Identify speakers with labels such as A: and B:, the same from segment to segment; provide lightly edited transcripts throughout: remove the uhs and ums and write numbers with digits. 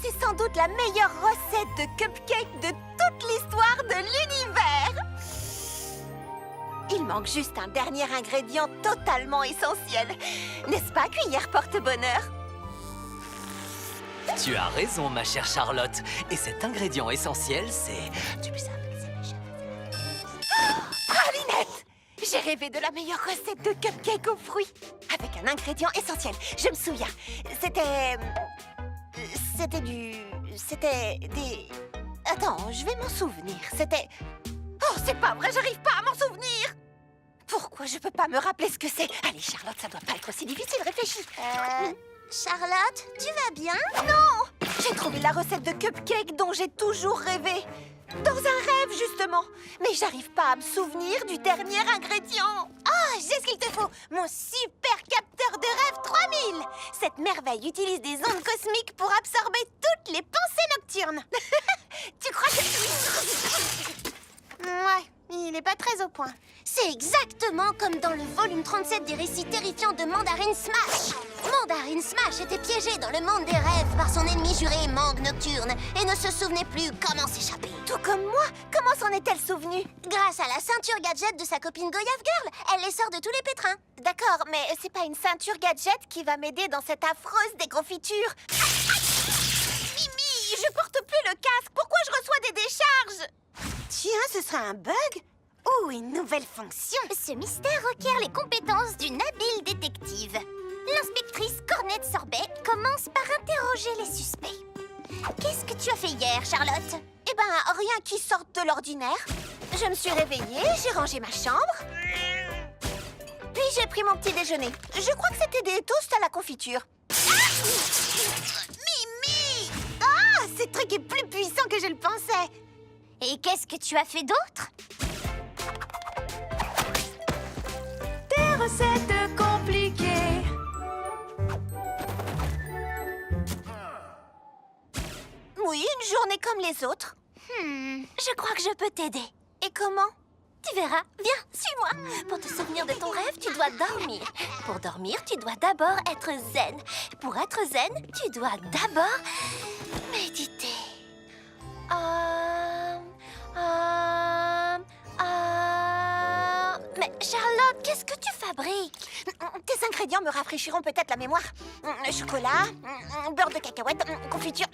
A: C'est sans doute la meilleure recette de cupcake de toute l'histoire de l'univers. Il manque juste un dernier ingrédient totalement essentiel. N'est-ce pas, cuillère porte-bonheur?
B: Tu as raison, ma chère Charlotte. Et cet ingrédient essentiel, c'est...
A: Pralinette! J'ai rêvé de la meilleure recette de cupcake aux fruits. Avec un ingrédient essentiel. Je me souviens. C'était des... Attends, je vais m'en souvenir. C'était... Oh, c'est pas vrai, j'arrive pas à m'en souvenir! Pourquoi je peux pas me rappeler ce que c'est? Allez, Charlotte, ça doit pas être aussi difficile, réfléchis.
C: Charlotte, tu vas bien?
A: Non! J'ai trouvé la recette de cupcake dont j'ai toujours rêvé. Dans un rêve, justement. Mais j'arrive pas à me souvenir du dernier ingrédient.
C: Oh, j'ai ce qu'il te faut! Mon super capteur de rêve 3000! Cette merveille utilise des ondes cosmiques pour absorber toutes les pensées nocturnes.
A: Tu crois que...
C: Ouais, il est pas très au point. C'est exactement comme dans le volume 37 des récits terrifiants de Mandarin Smash. Mandarin Smash était piégé dans le monde des rêves par son ennemi juré Mangue Nocturne et ne se souvenait plus comment s'échapper.
A: Tout comme moi, comment s'en est-elle souvenue?
C: Grâce à la ceinture gadget de sa copine Goyave Girl, elle les sort de tous les pétrins.
A: D'accord, mais c'est pas une ceinture gadget qui va m'aider dans cette affreuse déconfiture. Mimi, je porte plus le casque. Pourquoi je reçois des décharges?
C: Tiens, ce sera un bug ou une nouvelle fonction. Ce mystère requiert les compétences d'une habile détective. L'inspectrice Cornette Sorbet commence par interroger les suspects. Qu'est-ce que tu as fait hier, Charlotte?
A: Eh ben, rien qui sorte de l'ordinaire. Je me suis réveillée, j'ai rangé ma chambre. Puis j'ai pris mon petit déjeuner. Je crois que c'était des toasts à la confiture.
C: Mimi! Ah, ce truc est plus puissant que je le pensais. Et qu'est-ce que tu as fait d'autre?
D: Des recettes compliquées.
A: Oui, une journée comme les autres.
C: Je crois que je peux t'aider.
A: Et comment?
C: Tu verras. Viens, suis-moi. Pour te souvenir de ton rêve, tu dois dormir. Pour dormir, tu dois d'abord être zen. Pour être zen, tu dois d'abord méditer. Mais Charlotte, qu'est-ce que tu fabriques?
A: Tes ingrédients me rafraîchiront peut-être la mémoire. Chocolat, beurre de cacahuète, confiture.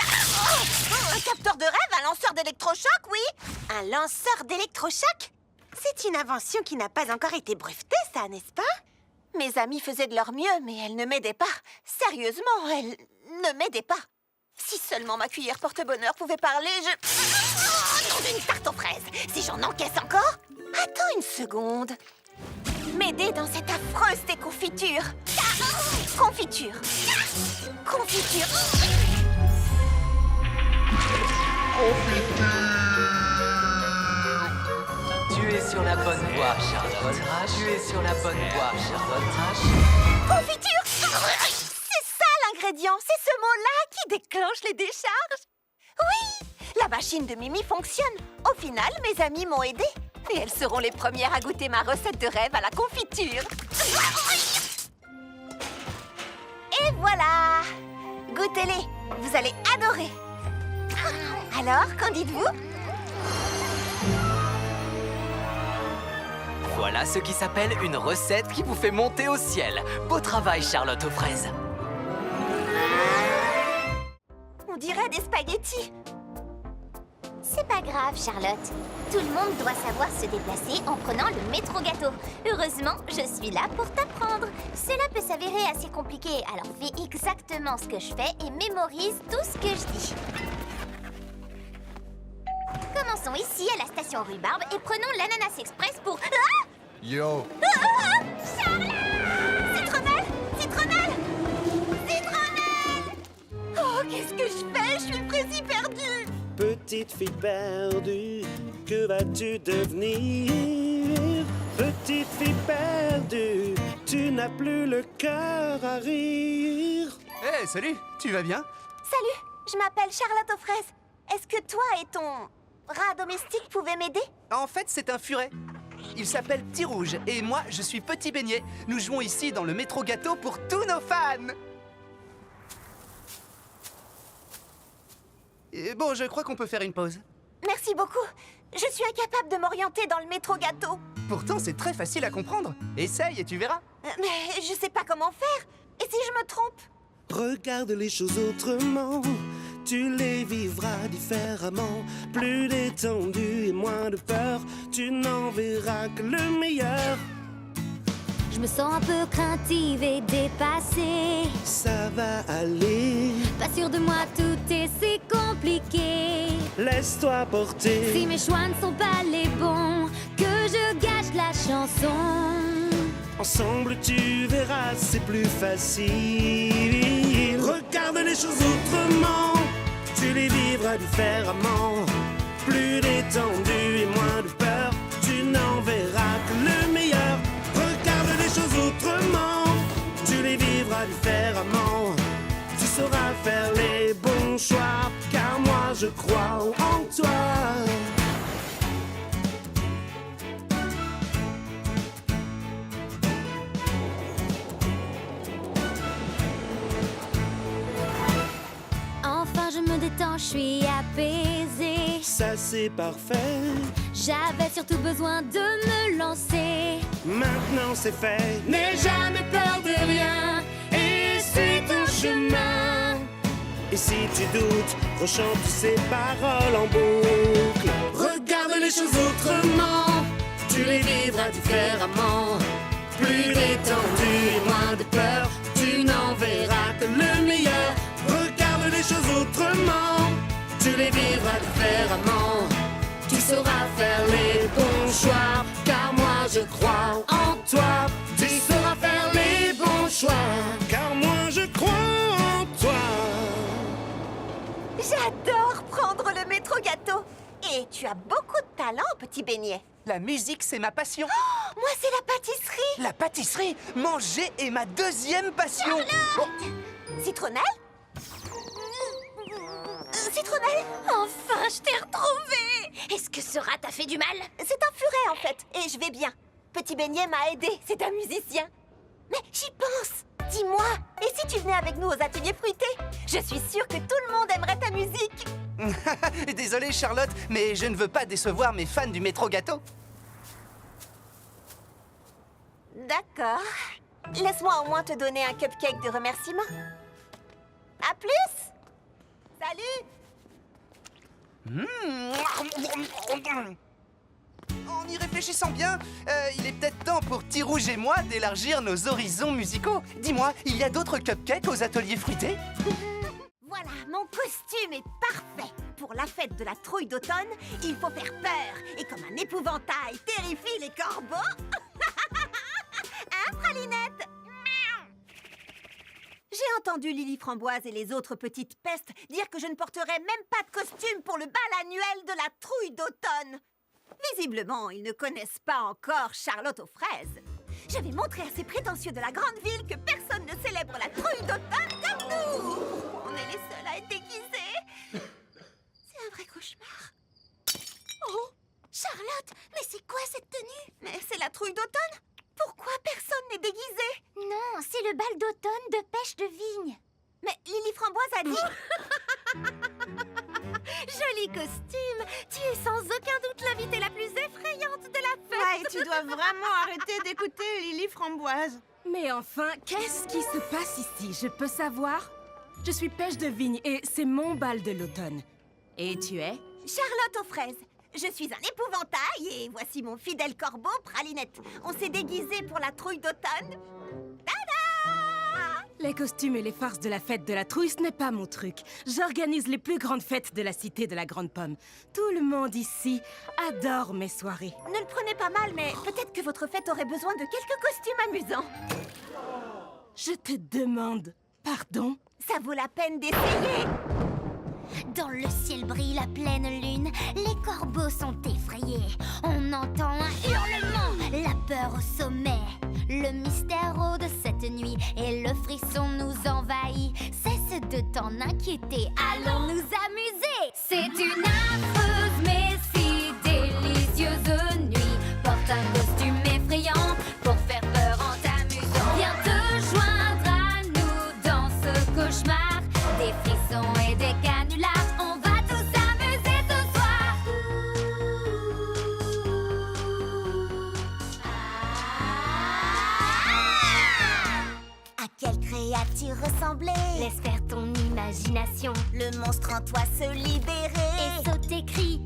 A: Un capteur de rêve, un lanceur d'électrochoc, oui.
C: Un lanceur d'électrochoc? C'est une invention qui n'a pas encore été brevetée, ça, n'est-ce pas?
A: Mes amies faisaient de leur mieux, mais elles ne m'aidaient pas. Sérieusement, elles ne m'aidaient pas. Si seulement ma cuillère porte-bonheur pouvait parler, je...
C: Nom d'une tarte aux fraises! Si j'en encaisse encore!
A: Attends une seconde. M'aider dans cette affreuse déconfiture. Confiture. Confiture.
B: Tu es sur la bonne voie, Charlotte. Tu es sur la bonne voie, Charlotte.
A: Confiture. C'est ça l'ingrédient. C'est ce mot-là qui déclenche les décharges. Oui, la machine de Mimi fonctionne. Au final, mes amies m'ont aidée. Et elles seront les premières à goûter ma recette de rêve à la confiture. Et voilà! Goûtez-les, vous allez adorer. Alors, qu'en dites-vous?
B: Voilà ce qui s'appelle une recette qui vous fait monter au ciel. Beau travail, Charlotte aux fraises.
A: On dirait des spaghettis.
C: C'est pas grave, Charlotte. Tout le monde doit savoir se déplacer en prenant le métro gâteau. Heureusement, je suis là pour t'apprendre. Cela peut s'avérer assez compliqué, alors fais exactement ce que je fais et mémorise tout ce que je dis. Commençons ici à la station Rhubarbe et prenons l'Ananas Express pour... Ah!
E: Yo!
C: Charlotte! Citronnelle! Citronnelle! Citronnelle!
A: Oh, qu'est-ce que je fais? Je suis précis perdue.
F: Petite fille perdue, que vas-tu devenir? Petite fille perdue, tu n'as plus le cœur à rire.
E: Hé, salut! Tu vas bien?
A: Salut, je m'appelle Charlotte aux fraises. Est-ce que toi et ton rat domestique pouvaient m'aider?
E: En fait, c'est un furet. Il s'appelle Petit Rouge et moi, je suis Petit Beignet. Nous jouons ici dans le métro gâteau pour tous nos fans. Bon, je crois qu'on peut faire une pause.
A: Merci beaucoup. Je suis incapable de m'orienter dans le métro gâteau.
E: Pourtant, c'est très facile à comprendre. Essaye et tu verras.
A: Mais je sais pas comment faire. Et si je me trompe?
F: Regarde les choses autrement, tu les vivras différemment. Plus détendu et moins de peur, tu n'en verras que le meilleur.
C: Je me sens un peu craintive et dépassée.
F: Ça va aller,
C: Pas sûre de moi, tout est si compliqué.
F: laisse-toi
C: Si
F: porter.
C: mes choix ne sont pas les bons, que je gâche la chanson.
F: Ensemble tu verras, c'est plus facile. Regarde les choses autrement, tu les vivras différemment. Plus détendu et moins de peur, tu n'en verras que le meilleur. Regarde les choses autrement, tu les vivras différemment. Tu sauras faire les bons choix, car moi je crois en toi.
C: Enfin je me détends, je suis apaisée.
F: Ça c'est parfait,
C: J'avais surtout besoin de me lancer.
F: maintenant c'est fait.
C: N'aie jamais peur de rien et suis ton chemin.
F: Et si tu doutes, rechante ces paroles en boucle. Regarde les choses autrement, tu les vivras différemment. Plus détendu et moins de peur, tu n'en verras que le meilleur. Regarde les choses autrement, tu les vivras différemment. Tu sauras faire les bons choix, car moi je crois en toi. Tu sauras faire les bons choix, car moi je crois en toi.
A: J'adore prendre le métro gâteau. Et tu as beaucoup de talent, petit beignet.
E: La musique, c'est ma passion.
A: Moi, c'est la pâtisserie.
E: La pâtisserie, manger est ma deuxième passion. Oh,
A: Citronnelle? Citronnelle?
C: Enfin, je t'ai retrouvée. Est-ce que ce rat t'a fait du mal?
A: C'est un furet, en fait. Et je vais bien. Petit beignet m'a aidé. C'est un musicien. Mais j'y pense. Dis-moi, et si tu venais avec nous aux ateliers fruités? Je suis sûre que tout le monde aimerait ta musique.
E: Désolé Charlotte, mais je ne veux pas décevoir mes fans du métro gâteau.
A: D'accord. Laisse-moi au moins te donner un cupcake de remerciement. À plus. Salut.
E: En y réfléchissant bien, il est peut-être temps pour Tirouge et moi d'élargir nos horizons musicaux. Dis-moi, il y a d'autres cupcakes aux ateliers fruités?
A: Voilà, mon costume est parfait. Pour la fête de la trouille d'automne, il faut faire peur. Et comme un épouvantail terrifie les corbeaux... Hein, Pralinette? J'ai entendu Lily Framboise et les autres petites pestes dire que je ne porterais même pas de costume pour le bal annuel de la trouille d'automne. Visiblement, ils ne connaissent pas encore Charlotte aux fraises. Je vais montrer à ces prétentieux de la grande ville que personne ne célèbre la trouille d'automne comme nous. On est les seuls à être déguisés. C'est un vrai cauchemar. Oh, Charlotte, mais c'est quoi cette tenue? Mais c'est la trouille d'automne. Pourquoi personne n'est déguisé?
C: Non, c'est le bal d'automne de pêche de vigne.
A: Mais Lily Framboise a dit... Joli costume. Tu es sans aucun doute l'invitée la plus effrayante de la fête.
D: Ouais, tu dois vraiment arrêter d'écouter Lily Framboise.
G: Mais enfin, qu'est-ce qui se passe ici? Je peux savoir? Je suis Pêche de Vigne et c'est mon bal de l'automne. Et tu es?
A: Charlotte aux fraises. Je suis un épouvantail et voici mon fidèle corbeau, Pralinette. On s'est déguisés pour la trouille d'automne. Tada!
G: Les costumes et les farces de la fête de la trouille, ce n'est pas mon truc. J'organise les plus grandes fêtes de la cité de la Grande Pomme. Tout le monde ici adore mes soirées.
A: Ne le prenez pas mal, mais peut-être que votre fête aurait besoin de quelques costumes amusants.
G: Je te demande pardon?
A: Ça vaut la peine d'essayer.
C: Dans le ciel brille la pleine lune, les corbeaux sont effrayés. On entend un hurlement, la peur au sommet. Le mystère de cette nuit et le frisson nous envahit. Cesse de t'en inquiéter, allons nous amuser. C'est une affreuse mais si délicieuse nuit. Porte un costume effrayant pour faire peur en t'amusant. Viens te joindre à nous dans ce cauchemar. Des frissons et des canulars, on va tous
A: trembler.
C: Laisse faire ton imagination
A: Le monstre en toi se libérer.
C: et saute tes cris.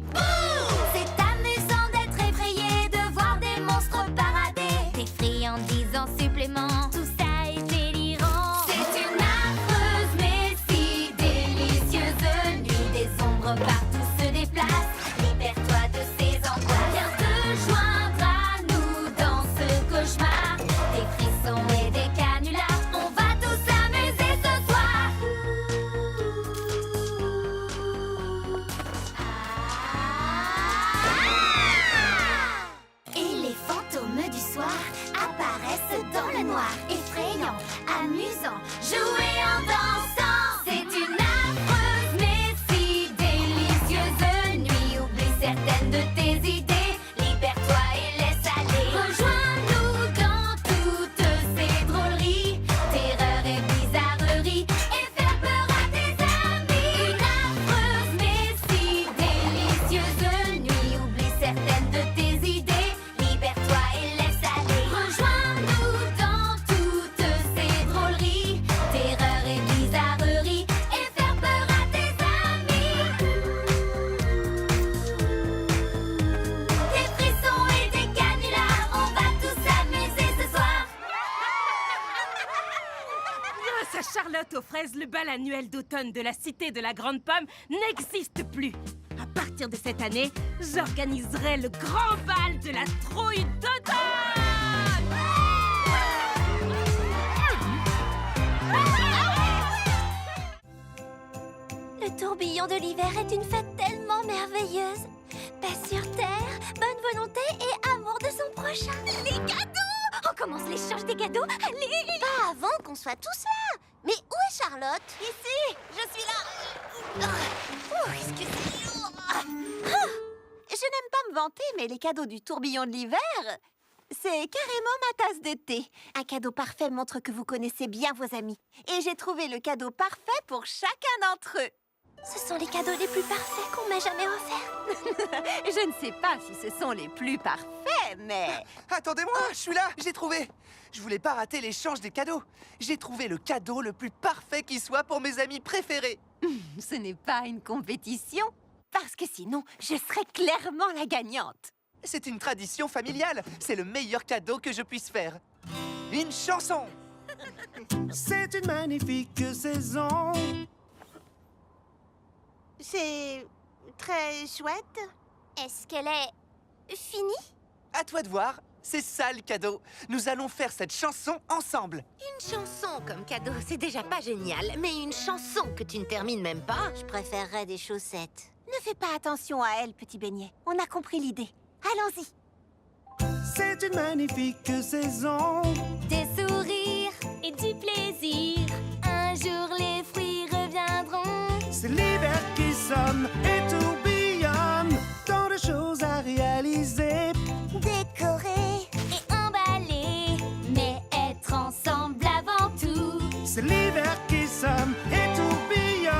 C: C'est amusant d'être effrayé, de voir des monstres parader. Des friandises en supplément, tout ça est délirant. C'est une affreuse mais si délicieuse nuit. Des ombres partout se déplacent. Libère-toi de ces angoisses. Viens te joindre à nous dans ce cauchemar. Des frissons et des canulars, on va tous s'amuser ce soir. Et les fantômes du soir apparaissent dans le noir, effrayants, amusants, jouer en dansant. C'est une affreuse mais si délicieuse nuit. Oublie certaines de tes idées, libère-toi et laisse aller. Rejoins-nous dans toutes ces drôleries, terreur et bizarrerie, et faire peur à tes amis. Une affreuse mais si délicieuse nuit. Oublie certaines de tes idées, libère-toi et laisse aller. Rejoins-nous dans toutes ces drôleries, terreur et bizarrerie, et faire peur à tes amis. Des frissons et des canulars, on va tous s'amuser ce soir.
G: Grâce à Charlotte aux fraises, le bal annuel d'automne de la Cité de la Grande Pomme n'existe plus. À partir de cette année, j'organiserai le grand bal de la trouille d'automne.
C: Le tourbillon de l'hiver est une fête tellement merveilleuse. Paix sur terre, bonne volonté et amour de son prochain. Les cadeaux! On commence l'échange des cadeaux. Allez!
A: Pas avant qu'on soit tous là. Mais où est Charlotte? Ici, je suis là. Qu'est-ce que c'est lourd. Je n'aime pas me vanter, mais les cadeaux du tourbillon de l'hiver, c'est carrément ma tasse de thé. Un cadeau parfait montre que vous connaissez bien vos amis. Et j'ai trouvé le cadeau parfait pour chacun d'entre eux.
C: Ce sont les cadeaux les plus parfaits qu'on m'ait jamais offerts.
A: Je ne sais pas si ce sont les plus parfaits, mais...
E: Attendez-moi, je suis là, j'ai trouvé. Je voulais pas rater l'échange des cadeaux. J'ai trouvé le cadeau le plus parfait qui soit pour mes amis préférés.
A: Ce n'est pas une compétition, parce que sinon, je serais clairement la gagnante.
E: C'est une tradition familiale. C'est le meilleur cadeau que je puisse faire. Une chanson.
F: C'est une magnifique saison.
A: C'est très chouette.
C: Est-ce qu'elle est finie?
E: À toi de voir. C'est ça le cadeau. Nous allons faire cette chanson ensemble.
H: Une chanson comme cadeau, c'est déjà pas génial. Mais une chanson que tu ne termines même pas...
A: Je préférerais des chaussettes. Ne fais pas attention à elle, petit beignet. On a compris l'idée. Allons-y.
F: C'est une magnifique saison.
C: Des sourires et du plaisir. Un jour les fruits reviendront.
F: C'est l'hiver qui sonne et tourbillonne. Tant de choses à réaliser.
C: Décorer et emballer. Mais être ensemble avant tout.
F: C'est l'hiver qui sonne et tourbillonne.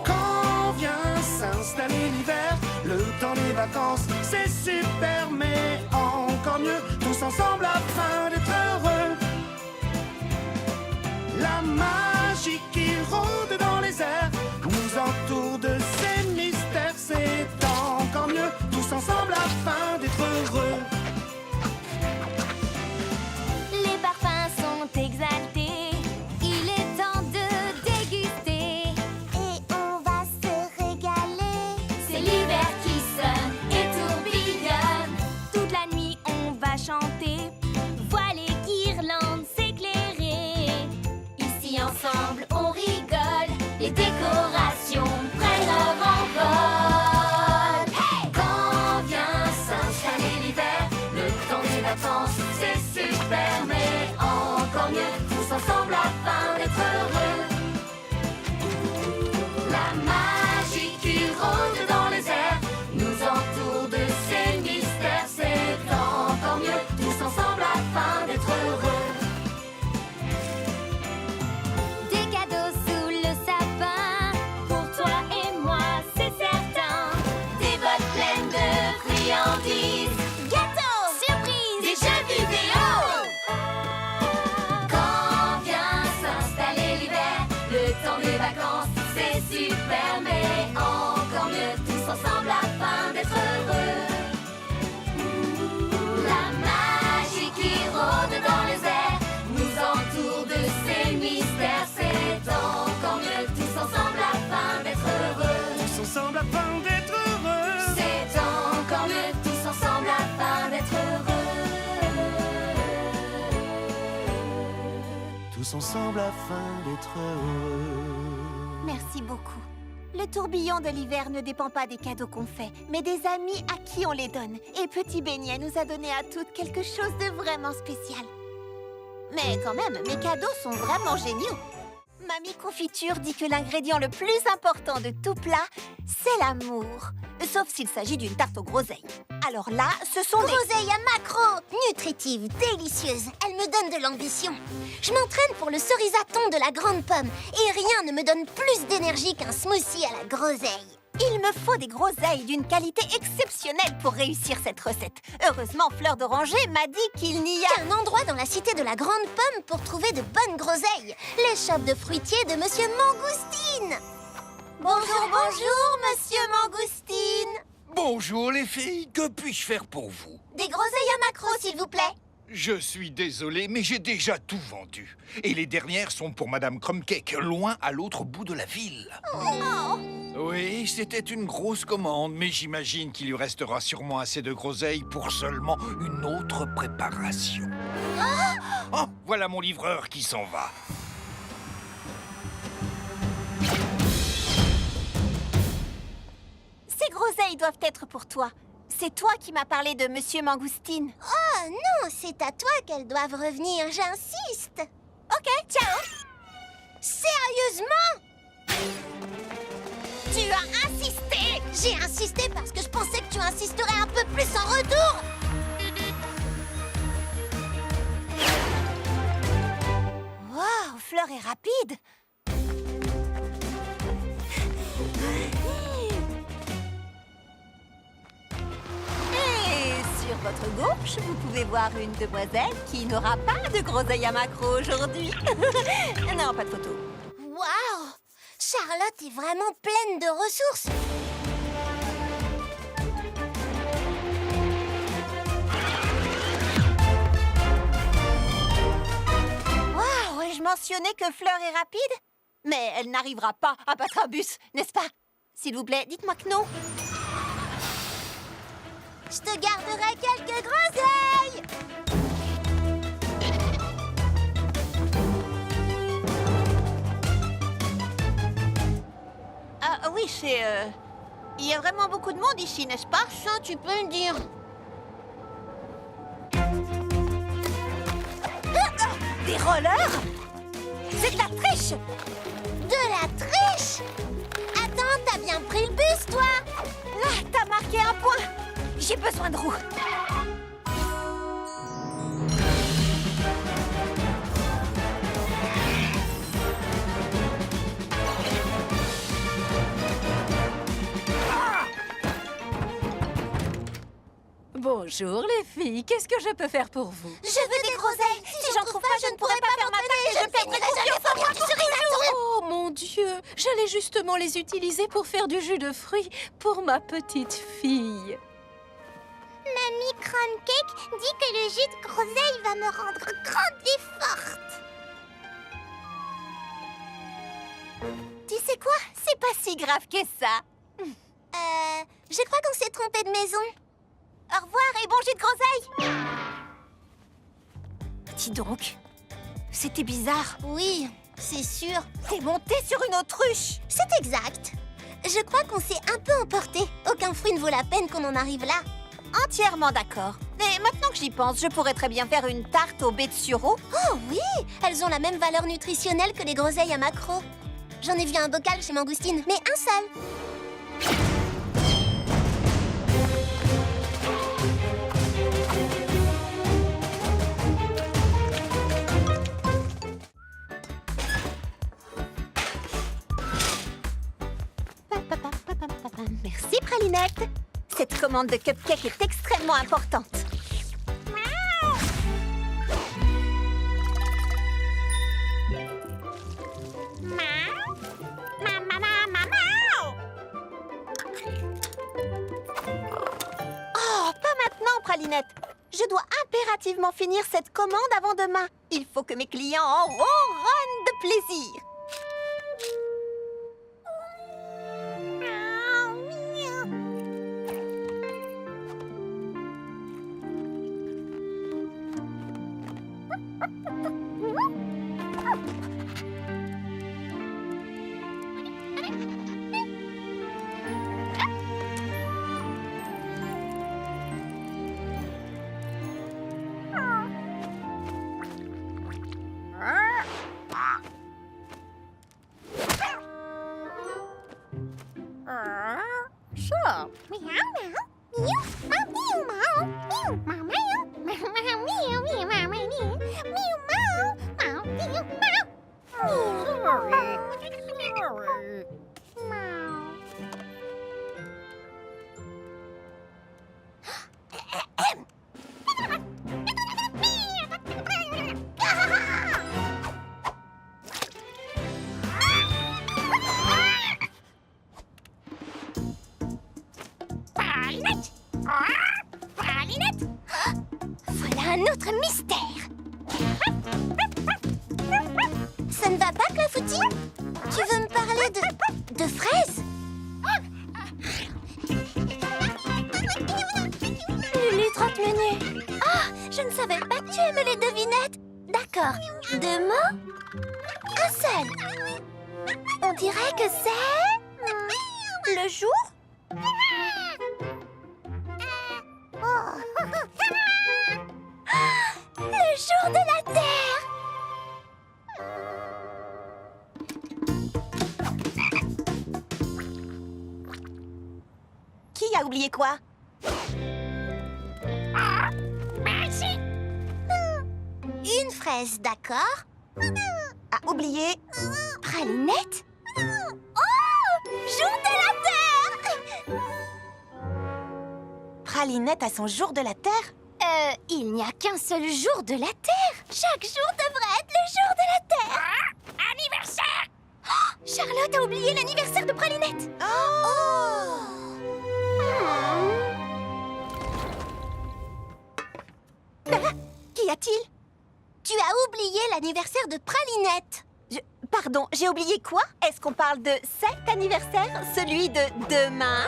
F: Quand vient s'installer l'hiver, le temps des vacances, c'est super, mais encore mieux, tous ensemble afin d'être heureux. La magie qui rôde dans les airs nous entoure de ses mystères, c'est encore mieux, tous ensemble afin d'être heureux.
C: Les parfums sont exaltés. Il est temps de déguster. Et on va se régaler. C'est l'hiver qui sonne et tourbillonne. Toute la nuit on va chanter. Voiles et guirlandes s'éclairer. Ici ensemble on rigole. Les décorations prennent leur envol. Quand vient s'installer l'hiver, le temps des vacances, c'est super, mais encore mieux, tous ensemble afin d'être heureux. La magie qui rôde dans les airs nous entoure de ses mystères, c'est encore mieux, tous ensemble afin d'être heureux. Des cadeaux sous le sapin,
F: ensemble afin d'être heureux.
A: Merci beaucoup. Le tourbillon de l'hiver ne dépend pas des cadeaux qu'on fait, mais des amis à qui on les donne. Et Petit Beignet nous a donné à toutes quelque chose de vraiment spécial. Mais quand même, mes cadeaux sont vraiment géniaux. Mamie Confiture dit que l'ingrédient le plus important de tout plat, c'est l'amour. Sauf s'il s'agit d'une tarte aux groseilles. Alors là, ce sont des...
C: Groseille à macro, nutritive, délicieuse. Elle me donne de l'ambition. Je m'entraîne pour le cerisaton de la grande pomme et rien ne me donne plus d'énergie qu'un smoothie à la groseille.
A: Il me faut des groseilles d'une qualité exceptionnelle pour réussir cette recette. Heureusement, Fleur d'Oranger m'a dit qu'il n'y a...
C: Un endroit dans la cité de la grande pomme pour trouver de bonnes groseilles. Les shops de fruitiers de Monsieur Mangoustine. Bonjour, bonjour, Monsieur Mangoustine.
I: Bonjour les filles, que puis-je faire pour vous?
C: Des groseilles à macro, s'il vous plaît.
I: Je suis désolé, mais j'ai déjà tout vendu. Et les dernières sont pour Madame Crumbcake, loin à l'autre bout de la ville. Oui, c'était une grosse commande, mais j'imagine qu'il lui restera sûrement assez de groseilles pour seulement une autre préparation. Oh, voilà mon livreur qui s'en va.
A: Ces groseilles doivent être pour toi. C'est toi qui m'as parlé de Monsieur Mangoustine.
C: Oh non, c'est à toi qu'elles doivent revenir, j'insiste.
A: Ok, ciao.
C: Sérieusement?
A: Tu as insisté.
C: J'ai insisté parce que je pensais que tu insisterais un peu plus en retour.
A: Waouh, Fleur est rapide. Et sur votre gauche, vous pouvez voir une demoiselle qui n'aura pas de groseille à macro aujourd'hui. Non, pas de photo.
C: Waouh! Charlotte est vraiment pleine de ressources.
A: Waouh, et je mentionnais que Fleur est rapide? Mais elle n'arrivera pas à battre un bus, n'est-ce pas? S'il vous plaît, dites-moi que non.
C: Je te garderai quelques groseilles.
A: Ah oui, il y a vraiment beaucoup de monde ici, n'est-ce pas?
C: Ça, tu peux le dire.
A: Des rollers? C'est de la triche!
C: De la triche? Attends, t'as bien pris le bus, toi?
A: Ah, t'as marqué un point! J'ai besoin de roues.
J: Bonjour les filles, qu'est-ce que je peux faire pour vous?
C: Je veux des groseilles. Si j'en trouve pas, je ne pourrai pas faire ma tarte et je perdrai confiance en moi qui serai
J: Oh mon Dieu, j'allais justement les utiliser pour faire du jus de fruits pour ma petite fille.
C: Mamie Crumbcake dit que le jus de groseille va me rendre grande et forte.
A: Tu sais quoi? C'est pas si grave que ça.
C: Je crois qu'on s'est trompé de maison.
A: Au revoir et bon jus de groseille. Dis donc, c'était bizarre.
C: Oui, c'est sûr.
A: T'es monté sur une autruche.
C: C'est exact. Je crois qu'on s'est un peu emporté. Aucun fruit ne vaut la peine qu'on en arrive là.
A: Entièrement d'accord. Mais maintenant que j'y pense, je pourrais très bien faire une tarte aux baies de sureau.
C: Oh oui, elles ont la même valeur nutritionnelle que les groseilles à macro. J'en ai vu un bocal chez Mangoustine, mais un seul.
A: Merci, Pralinette. Cette commande de cupcake est extrêmement importante. Oh, pas maintenant, Pralinette. Je dois impérativement finir cette commande avant demain. Il faut que mes clients en ronronnent de plaisir.
C: chat. Pralinette! Pralinette! Voilà un autre mystère! Ça ne va pas, Clafoutis? Tu veux me parler de fraises? Lulu Trotte-Menu! Ah, je ne savais pas que tu aimais les devinettes! D'accord. 2 mots? Un seul! On dirait que c'est... le jour? Le jour de la Terre!
A: Qui a oublié quoi?
C: Une fraise, d'accord?
A: A oublié
C: Pralinette? Oh! Jour de la Terre!
A: Pralinette a son jour de la Terre?
C: Il n'y a qu'un seul jour de la Terre. Chaque jour devrait être le jour de la Terre. Anniversaire! Oh, Charlotte a oublié l'anniversaire de Pralinette.
A: Qu'y a-t-il?
C: Tu as oublié l'anniversaire de Pralinette.
A: Pardon, j'ai oublié quoi? Est-ce qu'on parle de cet anniversaire? Celui de demain?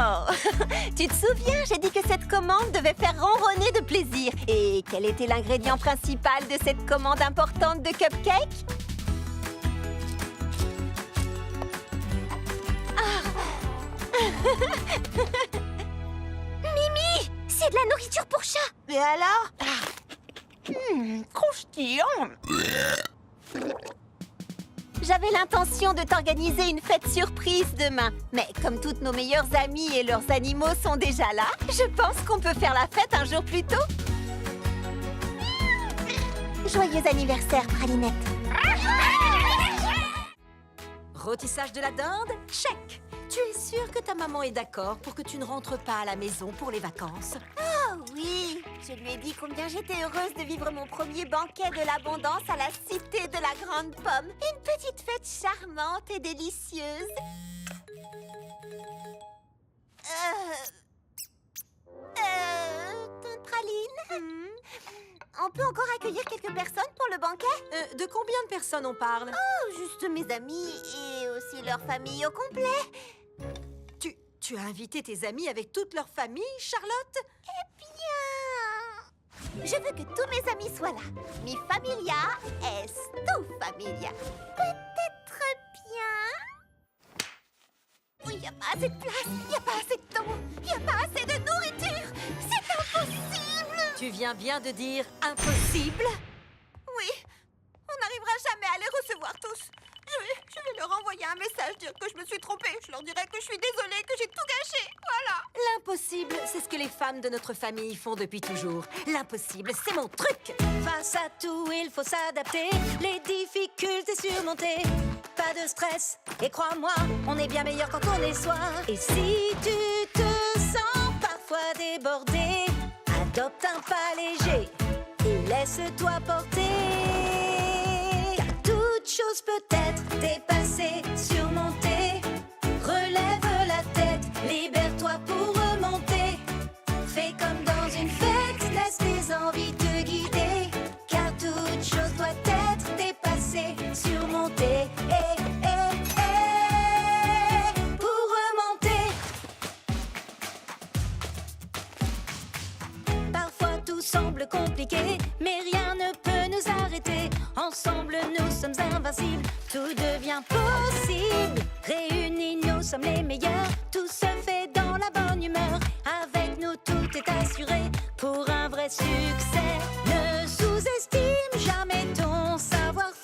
A: Oh, tu te souviens, j'ai dit que cette commande devait faire ronronner de plaisir. Et quel était l'ingrédient principal de cette commande importante de cupcake?
C: Mimi, c'est de la nourriture pour chat.
A: Et alors? Croustillant! J'avais l'intention de t'organiser une fête surprise demain. Mais comme toutes nos meilleures amies et leurs animaux sont déjà là, je pense qu'on peut faire la fête un jour plus tôt.
C: Joyeux anniversaire, Pralinette.
H: Rôtissage de la dinde? Check. Tu es sûre que ta maman est d'accord pour que tu ne rentres pas à la maison pour les vacances?
A: Oh oui, je lui ai dit combien j'étais heureuse de vivre mon premier banquet de l'abondance à la cité de la Grande Pomme. Une petite fête charmante et délicieuse. Praline, on peut encore accueillir quelques personnes pour le banquet?
H: De combien de personnes on parle?
A: Oh, juste mes amis et aussi leur famille au complet.
H: Tu as invité tes amis avec toute leur famille, Charlotte?
A: Eh bien, je veux que tous mes amis soient là. Mi familia est tu familia. Peut-être bien. Oui, il n'y a pas assez de place, il n'y a pas assez de temps, il n'y a pas assez de nourriture. C'est impossible.
H: Tu viens bien de dire impossible?
A: Oui, on n'arrivera jamais à les recevoir tous. Je vais leur envoyer un message, dire que je me suis trompée. Je leur dirai que je suis désolée, que j'ai tout gâché. Voilà.
H: L'impossible, c'est ce que les femmes de notre famille font depuis toujours. L'impossible, c'est mon truc. Face à tout, il faut s'adapter, les difficultés surmonter. Pas de stress, et crois-moi, on est bien meilleur quand on est soi. Et si tu te sens parfois débordé, adopte un pas léger et laisse-toi porter. Chose peut-être dépassée, surmontée. Relève la tête, libère-toi pour remonter. Fais comme dans une fête, laisse tes envies te guider. Car toute chose doit être dépassée, surmontée. Pour remonter. Parfois tout semble compliqué, mais rien ne peut nous arrêter. Ensemble, nous sommes invincibles, tout devient possible. Réunis, nous sommes les meilleurs, tout se fait dans la bonne humeur. Avec nous, tout est assuré pour un vrai succès. Ne sous-estime jamais ton savoir-faire.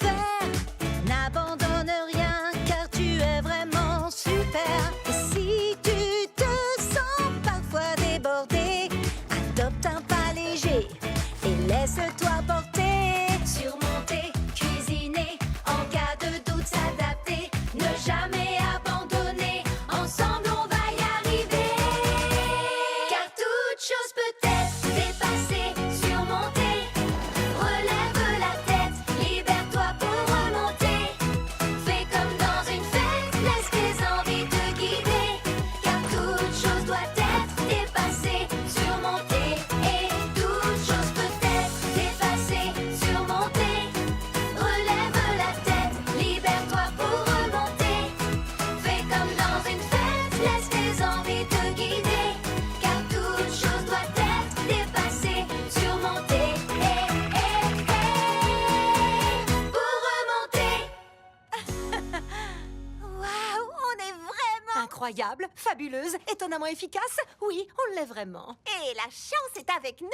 H: incroyable, fabuleuse, étonnamment efficace. Oui, on l'est vraiment.
A: Et la chance est avec nous.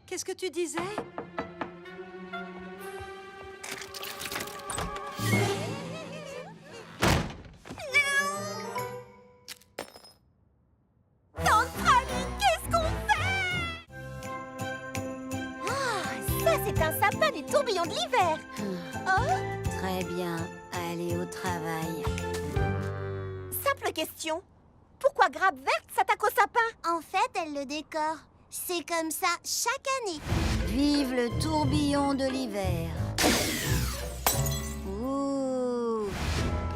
H: Qu'est-ce que tu disais?
A: Tante Praline, qu'est-ce qu'on fait? Ah, ça c'est un sapin du tourbillon de l'hiver. Oh,
C: Très bien, allez au travail.
A: simple question. Pourquoi Grappe Verte s'attaque au sapin?
C: En fait, elle le décore. C'est comme ça chaque année. Vive le tourbillon de l'hiver. Ouh,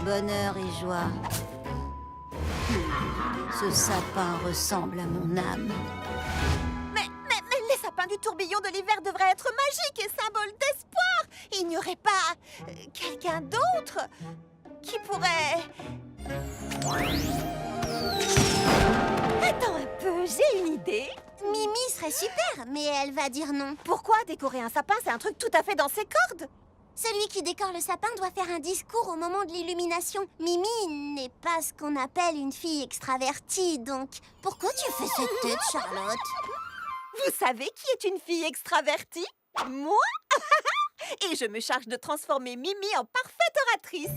C: bonheur et joie. Ce sapin ressemble à mon âme.
A: Mais les sapins du tourbillon de l'hiver devraient être magiques et symboles d'espoir. Il n'y aurait pas quelqu'un d'autre qui pourrait... Attends un peu, j'ai une idée.
C: Mimi serait super, mais elle va dire non.
A: Pourquoi décorer un sapin, c'est un truc tout à fait dans ses cordes?
C: Celui qui décore le sapin doit faire un discours au moment de l'illumination. Mimi n'est pas ce qu'on appelle une fille extravertie, donc pourquoi tu fais cette tête, Charlotte?
A: Vous savez qui est une fille extravertie? Moi. Et je me charge de transformer Mimi en parfaite oratrice.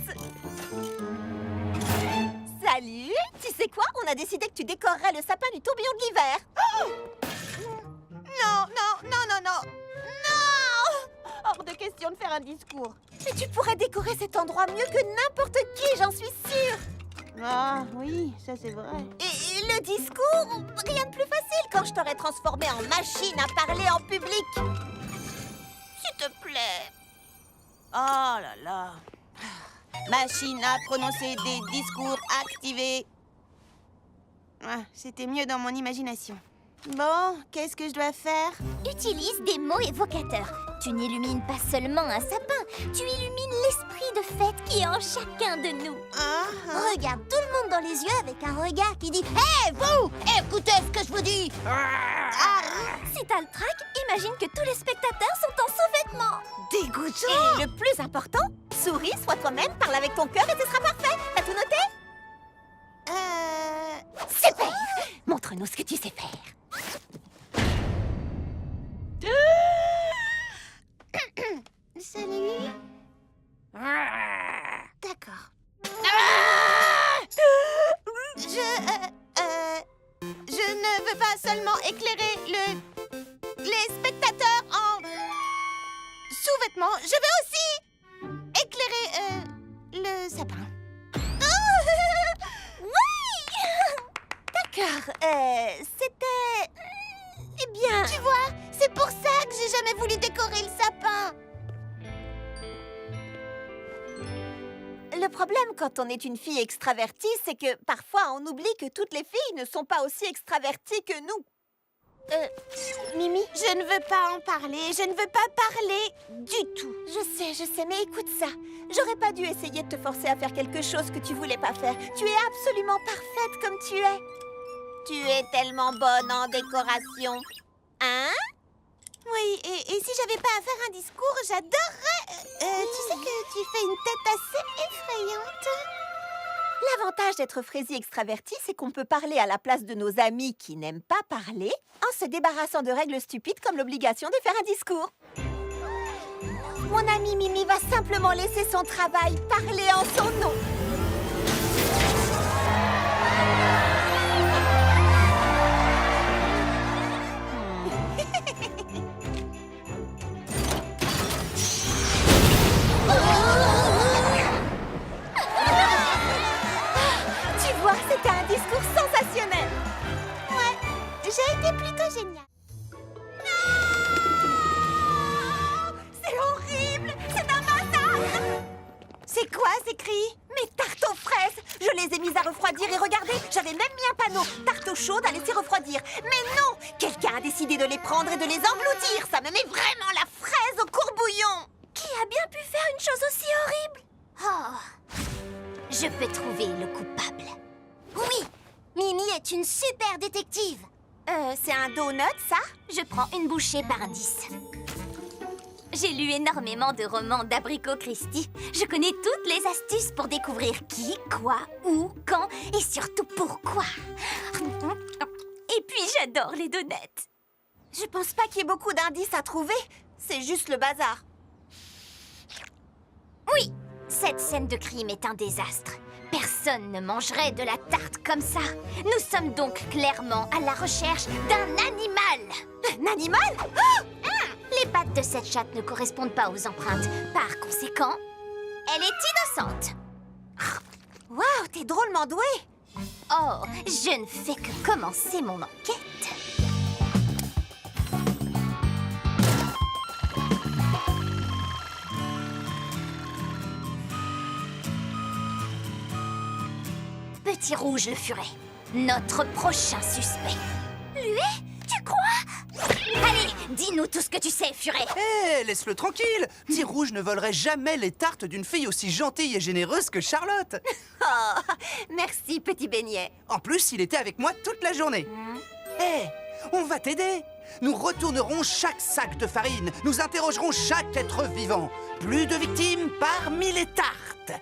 A: Salut! Tu sais quoi? On a décidé que tu décorerais le sapin du tourbillon de l'hiver. Non, non, non, non, non! Non! Hors de question de faire un discours. Mais tu pourrais décorer cet endroit mieux que n'importe qui, j'en suis sûre.
D: Ah oui, ça c'est vrai.
A: Et le discours, rien de plus facile quand je t'aurais transformé en machine à parler en public. S'il te plaît.
D: Oh là là. Machine à prononcer des discours activés. Ah, c'était mieux dans mon imagination. Bon, qu'est-ce que je dois faire?
C: Utilise des mots évocateurs. Tu n'illumines pas seulement un sapin, tu illumines l'esprit de fête qui est en chacun de nous. Regarde tout le monde dans les yeux avec un regard qui dit « Hé, vous! Écoutez ce que je vous dis !»
A: Si t'as le trac, imagine que tous les spectateurs sont en sous-vêtements. Dégoûtant! Et le plus important, souris, sois toi-même, parle avec ton cœur et ce sera parfait. T'as tout noté? Super! Montre-nous ce que tu sais faire.
C: Salut. D'accord.
D: Je ne veux pas seulement éclairer les spectateurs en sous-vêtements. Je veux aussi éclairer le sapin.
A: D'accord, c'était... Eh bien...
C: Tu vois, c'est pour ça que j'ai jamais voulu décorer le sapin.
A: Le problème quand on est une fille extravertie, c'est que parfois on oublie que toutes les filles ne sont pas aussi extraverties que nous.
D: Mimi, je ne veux pas en parler. Je ne veux pas parler du tout.
A: Je sais, mais écoute ça. J'aurais pas dû essayer de te forcer à faire quelque chose que tu voulais pas faire. Tu es absolument parfaite comme tu es. Tu es tellement bonne en décoration. Hein?
D: Oui, et si j'avais pas à faire un discours, j'adorerais... tu sais que tu fais une tête assez effrayante.
A: L'avantage d'être Frésie extravertie, c'est qu'on peut parler à la place de nos amis qui n'aiment pas parler en se débarrassant de règles stupides comme l'obligation de faire un discours. Mon amie Mimi va simplement laisser son travail parler en son nom. Tu vois, c'était un discours sensationnel.
C: Ouais, j'ai été plutôt géniale.
A: C'est horrible! C'est un massacre!
D: C'est quoi ces cris?
A: Mes tartes aux fraises! Je les ai mises à refroidir et regardez, j'avais même mis un panneau. Tarte chaude à laisser refroidir. Mais non! Quelqu'un a décidé de les prendre et de les engloutir. Ça me met vraiment la fraise au courbouillon.
C: a bien pu faire une chose aussi horrible? Oh, je peux trouver le coupable. Oui, Mimi est une super détective.
A: C'est un donut, ça?
C: Je prends une bouchée par indice. J'ai lu énormément de romans d'Abricot Christie. Je connais toutes les astuces pour découvrir qui, quoi, où, quand et surtout pourquoi. Et puis j'adore les donuts.
A: Je pense pas qu'il y ait beaucoup d'indices à trouver. C'est juste le bazar.
C: Oui, cette scène de crime est un désastre. Personne ne mangerait de la tarte comme ça. Nous sommes donc clairement à la recherche d'un animal.
A: Un animal?
C: Les pattes de cette chatte ne correspondent pas aux empreintes. Par conséquent, elle est innocente.
A: Waouh, t'es drôlement doué.
C: Oh, je ne fais que commencer mon enquête. Petit Rouge le Furet, notre prochain suspect. Lui? Tu crois? Allez, dis-nous tout ce que tu sais, Furet.
E: Hé, laisse-le tranquille. Petit Rouge ne volerait jamais les tartes d'une fille aussi gentille et généreuse que Charlotte.
A: Oh, merci, petit beignet.
E: En plus, il était avec moi toute la journée. Hé, on va t'aider. Nous retournerons chaque sac de farine. Nous interrogerons chaque être vivant. Plus de victimes parmi les tartes.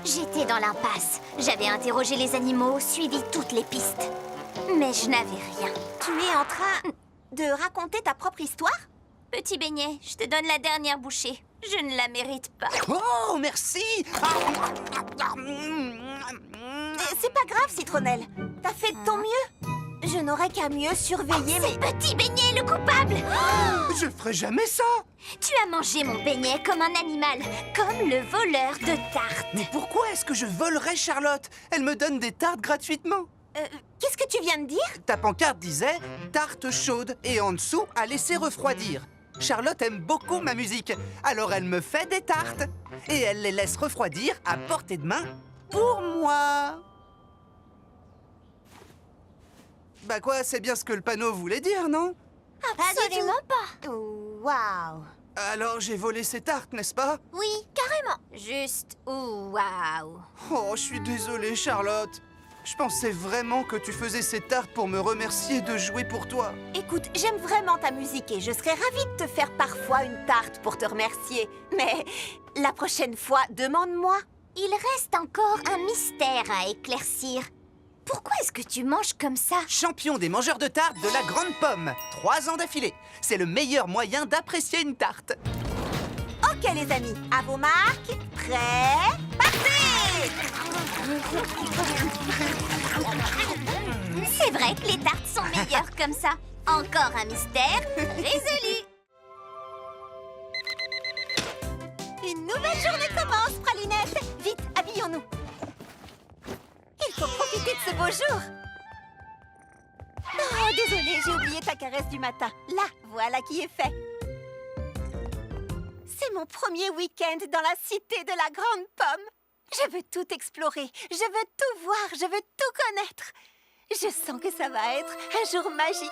C: J'étais dans l'impasse. J'avais interrogé les animaux, suivi toutes les pistes. Mais je n'avais rien.
A: Tu es en train de raconter ta propre histoire?
C: Petit beignet, je te donne la dernière bouchée. Je ne la mérite pas.
E: Oh, merci.
A: C'est pas grave, Citronnelle. T'as fait de ton mieux. Je n'aurais qu'à mieux surveiller
C: C'est Petit Beignet le coupable.
E: Je ferai jamais ça.
C: Tu as mangé mon beignet comme un animal, comme le voleur de tartes.
E: Mais pourquoi est-ce que je volerais Charlotte? Elle me donne des tartes gratuitement.
A: Qu'est-ce que tu viens de dire?
E: Ta pancarte disait « tarte chaude » et en dessous « à laisser refroidir ». Charlotte aime beaucoup ma musique, alors elle me fait des tartes. Et elle les laisse refroidir à portée de main pour moi. Bah quoi, c'est bien ce que le panneau voulait dire, non?
C: Absolument pas.
A: Waouh.
E: Alors j'ai volé ces tartes, n'est-ce pas?
C: Oui, carrément. Juste, waouh.
E: Oh, je suis désolé, Charlotte. Je pensais vraiment que tu faisais ces tartes pour me remercier de jouer pour toi.
A: Écoute, j'aime vraiment ta musique et je serais ravie de te faire parfois une tarte pour te remercier. Mais la prochaine fois, demande-moi.
C: Il reste encore un mystère à éclaircir. Pourquoi est-ce que tu manges comme ça?
E: Champion des mangeurs de tartes de la Grande Pomme. 3 ans d'affilée. C'est le meilleur moyen d'apprécier une tarte.
A: Ok, les amis, à vos marques, prêts, partez!
C: C'est vrai que les tartes sont meilleures comme ça. Encore un mystère résolu.
A: Une nouvelle journée commence, Pralinette. Vite, habillons-nous. Il faut profiter de ce beau jour. Oh, désolée, j'ai oublié ta caresse du matin. Là, voilà qui est fait. C'est mon premier week-end dans la cité de la Grande Pomme. Je veux tout explorer, je veux tout voir, je veux tout connaître. Je sens que ça va être un jour magique.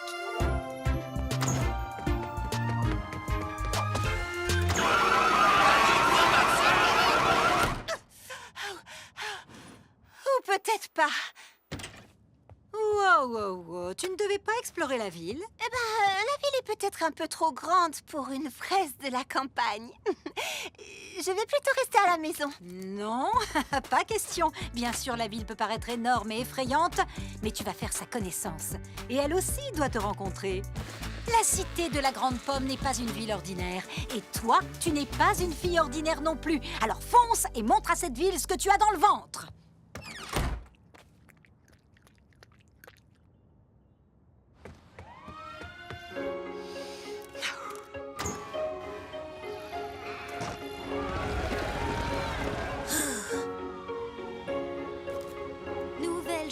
A: Ou peut-être pas.
H: Wow, wow, wow. Tu ne devais pas explorer la ville?
A: Eh ben, la ville est peut-être un peu trop grande pour une fraise de la campagne. Je vais plutôt rester à la maison.
H: Non, pas question. Bien sûr, la ville peut paraître énorme et effrayante, mais tu vas faire sa connaissance. Et elle aussi doit te rencontrer. La cité de la Grande Pomme n'est pas une ville ordinaire. Et toi, tu n'es pas une fille ordinaire non plus. Alors fonce et montre à cette ville ce que tu as dans le ventre.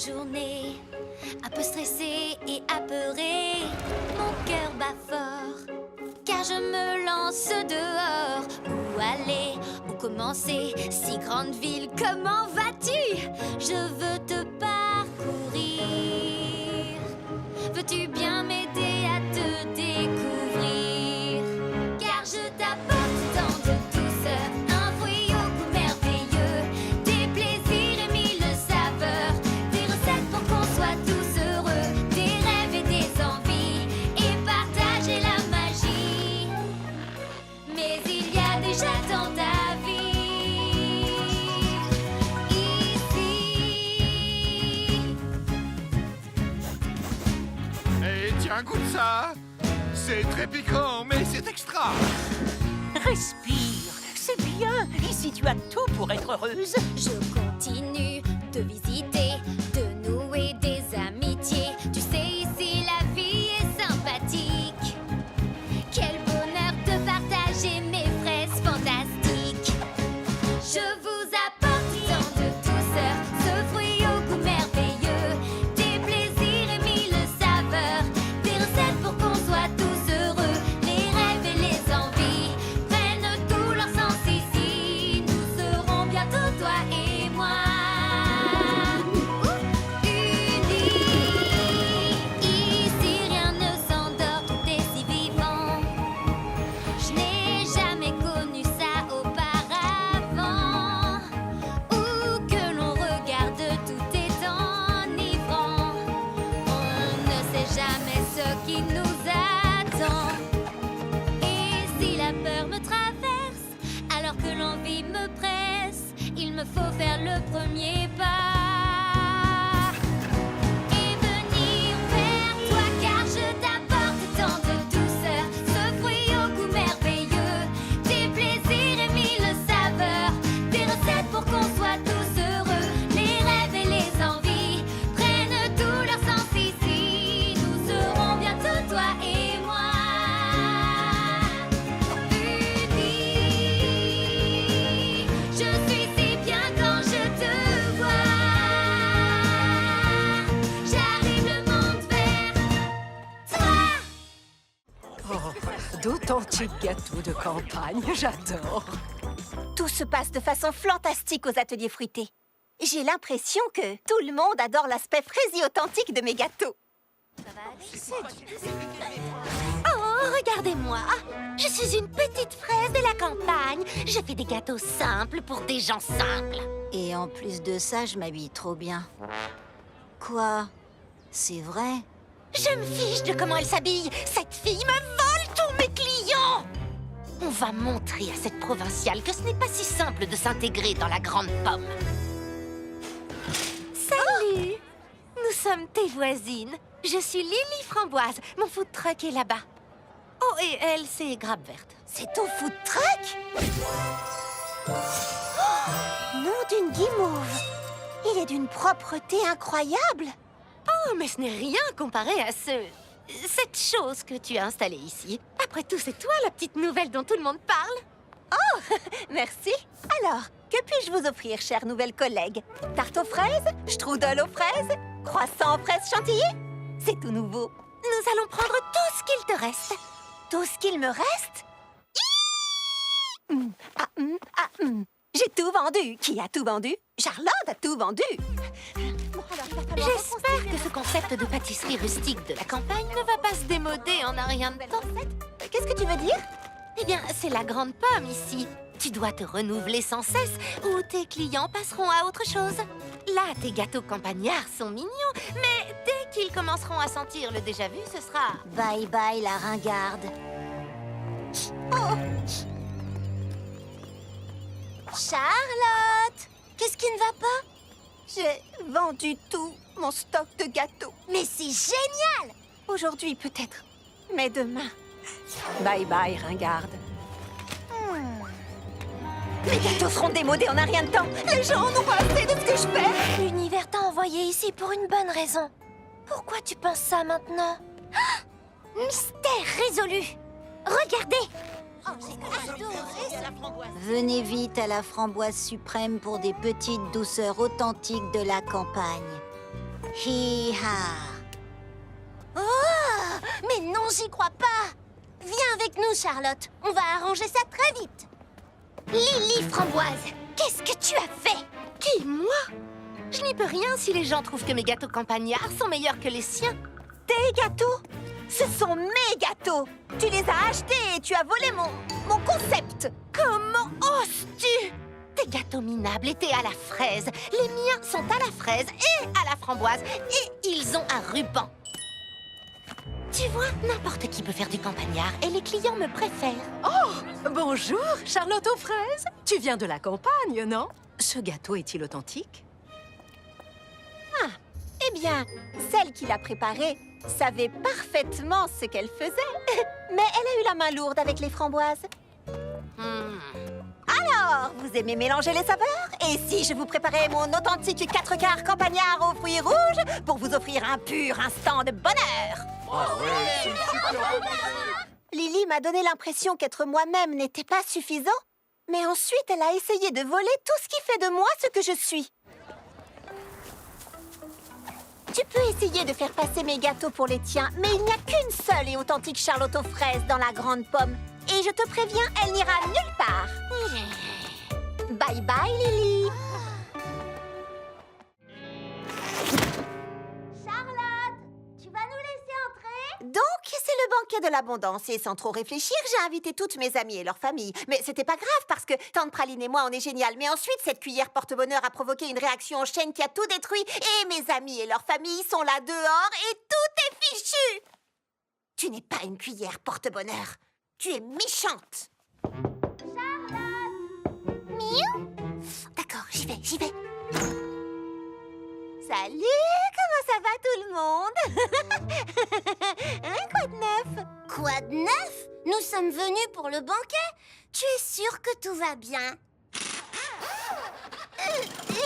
C: journée, un peu stressée et apeurée. Mon cœur bat fort, car je me lance dehors. Où aller, où commencer, si grande ville, comment vas-tu? Je veux te parcourir. Veux-tu bien m'aider à te découvrir? Car je t'apporte tant de douceur, un fruit au goût merveilleux, des plaisirs et mille saveurs, des recettes pour qu'on soit tous heureux, des rêves et des envies, et partager la magie. Mais il y a déjà tant à vivre ici.
I: Et tiens, goûte ça. C'est très piquant, mais c'est extra.
A: Respire, c'est bien. Ici, tu as tout pour être heureuse.
C: Je continue de visiter, de nouer des amitiés. Tu sais, ici la vie est sympathique. Quel bonheur de partager mes fraises fantastiques. Je vous apporte tant de douceur, ce fruit au goût merveilleux, des plaisirs et mille saveurs, des recettes pour qu'on soit tous heureux. Les rêves et les envies prennent tout leur sens ici. Nous serons bientôt toi et moi unis. Ici rien ne s'endort, tout est si vivant. Je n'ai jamais connu ça auparavant. Où que l'on regarde, tout est enivrant. On ne sait jamais ce qui nous attend. Et si la peur me traverse, alors que l'envie me presse, il me faut faire le premier pas et venir vers toi, car je t'apporte tant de douceur, ce fruit au goût merveilleux, des plaisirs et mille saveurs, des recettes pour qu'on soit tous heureux. Les rêves et les envies prennent tout leur sens ici. Nous serons bientôt toi et moi unis. Je suis si bien quand je te vois. J'arrive le monde vers toi.
H: Oh, d'authentiques gâteaux de campagne, j'adore.
A: Tout se passe de façon fantastique aux ateliers fruités. J'ai l'impression que tout le monde adore l'aspect fraisier authentique de mes gâteaux.
C: Oh, regardez-moi! Je suis une petite fraise de la campagne. Je fais des gâteaux simples pour des gens simples.
K: Et en plus de ça, je m'habille trop bien. Quoi? C'est vrai?
C: Je me fiche de comment elle s'habille. Cette fille me vole tous mes clients. On va montrer à cette provinciale que ce n'est pas si simple de s'intégrer dans la grande pomme. Salut! Nous sommes tes voisines. Je suis Lily Framboise. Mon food truck est là-bas. Oh, et elle, c'est Grappe Verte.
A: C'est ton food truck? Nom d'une guimauve. Il est d'une propreté incroyable.
C: Oh, mais ce n'est rien comparé à cette chose que tu as installée ici. Après tout, c'est toi la petite nouvelle dont tout le monde parle.
A: Oh, merci. Alors, que puis-je vous offrir, chère nouvelle collègue? Tarte aux fraises? Strudel aux fraises? Croissant aux fraises chantilly? C'est tout nouveau.
C: Nous allons prendre tout ce qu'il te reste.
A: Tout ce qu'il me reste? J'ai tout vendu. Qui a tout vendu? Charlotte a tout vendu.
C: J'espère que ce concept de pâtisserie rustique de la campagne ne va pas se démoder en un rien de temps.
A: Qu'est-ce que tu veux dire?
C: Eh bien, c'est la grande pomme ici. Tu dois te renouveler sans cesse ou tes clients passeront à autre chose. Là, tes gâteaux campagnards sont mignons, mais dès qu'ils commenceront à sentir le déjà-vu, ce sera...
K: Bye bye la ringarde.
C: Charlotte! Qu'est-ce qui ne va pas?
A: J'ai vendu tout mon stock de gâteaux.
C: Mais c'est génial!
A: Aujourd'hui peut-être, mais demain. Bye bye, ringarde. Mes gâteaux seront démodés en un rien de temps. Les gens n'ont pas assez de ce que je fais.
C: L'univers t'a envoyé ici pour une bonne raison. Pourquoi tu penses ça maintenant? Ah! Mystère résolu! Regardez!
K: Venez vite à la framboise suprême pour des petites douceurs authentiques de la campagne. Hi-ha.
C: Oh, mais non, j'y crois pas. Viens avec nous, Charlotte. On va arranger ça très vite. Lily Framboise, qu'est-ce que tu as fait?
A: Qui, moi? Je n'y peux rien si les gens trouvent que mes gâteaux campagnards sont meilleurs que les siens. Tes gâteaux? Ce sont mes gâteaux. Tu les as achetés et tu as volé mon concept. Comment oses-tu? Tes gâteaux minables étaient à la fraise. Les miens sont à la fraise et à la framboise. Et ils ont un ruban. Tu vois, n'importe qui peut faire du campagnard et les clients me préfèrent.
H: Oh, bonjour, Charlotte aux fraises. Tu viens de la campagne, non? Ce gâteau est-il authentique?
A: Eh bien, celle qui l'a préparé savait parfaitement ce qu'elle faisait. Mais elle a eu la main lourde avec les framboises. Alors, vous aimez mélanger les saveurs? Et si je vous préparais mon authentique 4 quarts campagnard aux fruits rouges pour vous offrir un pur instant de bonheur? Lily m'a donné l'impression qu'être moi-même n'était pas suffisant. Mais ensuite, elle a essayé de voler tout ce qui fait de moi ce que je suis. Tu peux essayer de faire passer mes gâteaux pour les tiens, mais il n'y a qu'une seule et authentique Charlotte aux fraises dans la grande pomme. Et je te préviens, elle n'ira nulle part. Bye bye, Lily.
C: Charlotte, tu vas nous laisser entrer?
A: Donc, c'est le banquet de l'abondance et sans trop réfléchir, j'ai invité toutes mes amies et leurs familles. Mais c'était pas grave parce que Tante Praline et moi, on est génial. Mais ensuite, cette cuillère porte-bonheur a provoqué une réaction en chaîne qui a tout détruit. Et mes amis et leurs familles sont là dehors et tout est fichu. Tu n'es pas une cuillère porte-bonheur. Tu es méchante.
C: Miaou.
A: D'accord, j'y vais. Salut, comment ça va tout le monde? Hein, quoi de neuf?
C: Quoi de neuf? Nous sommes venus pour le banquet. Tu es sûre que tout va bien?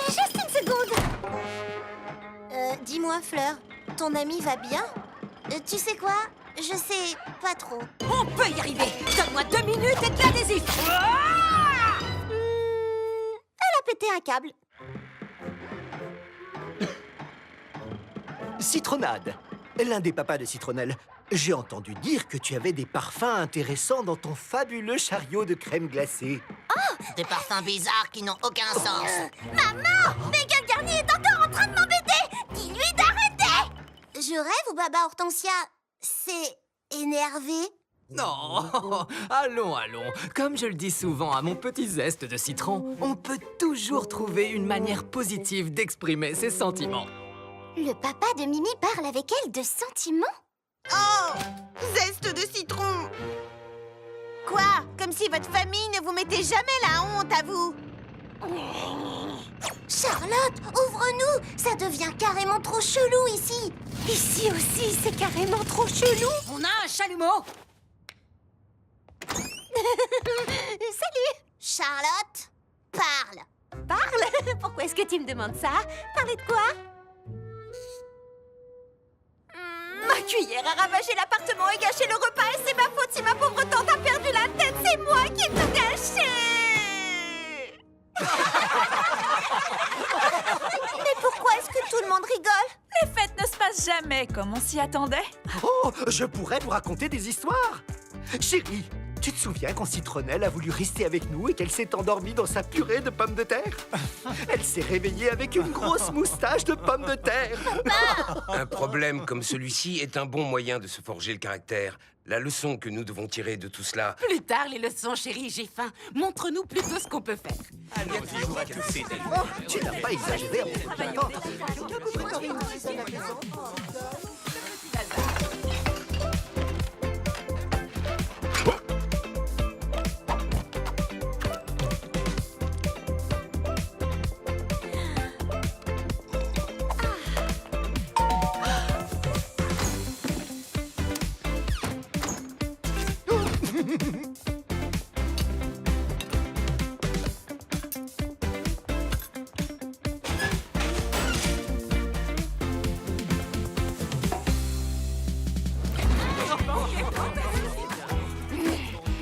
A: Juste une seconde.
C: Dis-moi, Fleur, ton ami va bien? Tu sais quoi? Je sais pas trop.
H: On peut y arriver. Donne-moi 2 minutes et de l'adhésif.
A: Elle a pété un câble.
L: Citronnade, l'un des papas de Citronnelle. J'ai entendu dire que tu avais des parfums intéressants dans ton fabuleux chariot de crème glacée.
K: Des parfums bizarres qui n'ont aucun sens.
C: Maman! Miguel Garnier est encore en train de m'embêter! Dis-lui d'arrêter! Je rêve ou Baba Hortensia s'est énervé?
B: Non, allons. Comme je le dis souvent à mon petit zeste de citron, on peut toujours trouver une manière positive d'exprimer ses sentiments.
C: Le papa de Mimi parle avec elle de sentiments?
D: Oh! Zeste de citron! Quoi? Comme si votre famille ne vous mettait jamais la honte à vous!
C: Charlotte, ouvre-nous! Ça devient carrément trop chelou ici!
A: Ici aussi, c'est carrément trop chelou.
H: On a un chalumeau.
A: Salut.
C: Charlotte, parle!
A: Parle. Pourquoi est-ce que tu me demandes ça? Parler de quoi? Ma cuillère a ravagé l'appartement et gâché le repas et c'est ma faute si ma pauvre tante a perdu la tête. C'est moi qui ai tout gâché. Mais pourquoi est-ce que tout le monde rigole?
J: Les fêtes ne se passent jamais comme on s'y attendait.
L: Oh, je pourrais vous raconter des histoires. Chérie, tu te souviens quand Citronnelle a voulu rester avec nous et qu'elle s'est endormie dans sa purée de pommes de terre? Elle s'est réveillée avec une grosse moustache de pommes de terre.
M: Un problème comme celui-ci est un bon moyen de se forger le caractère. La leçon que nous devons tirer de tout cela...
J: Plus tard, les leçons, chérie, j'ai faim. Montre-nous plutôt ce qu'on peut faire.
L: Tu n'as pas exagéré à mon propos.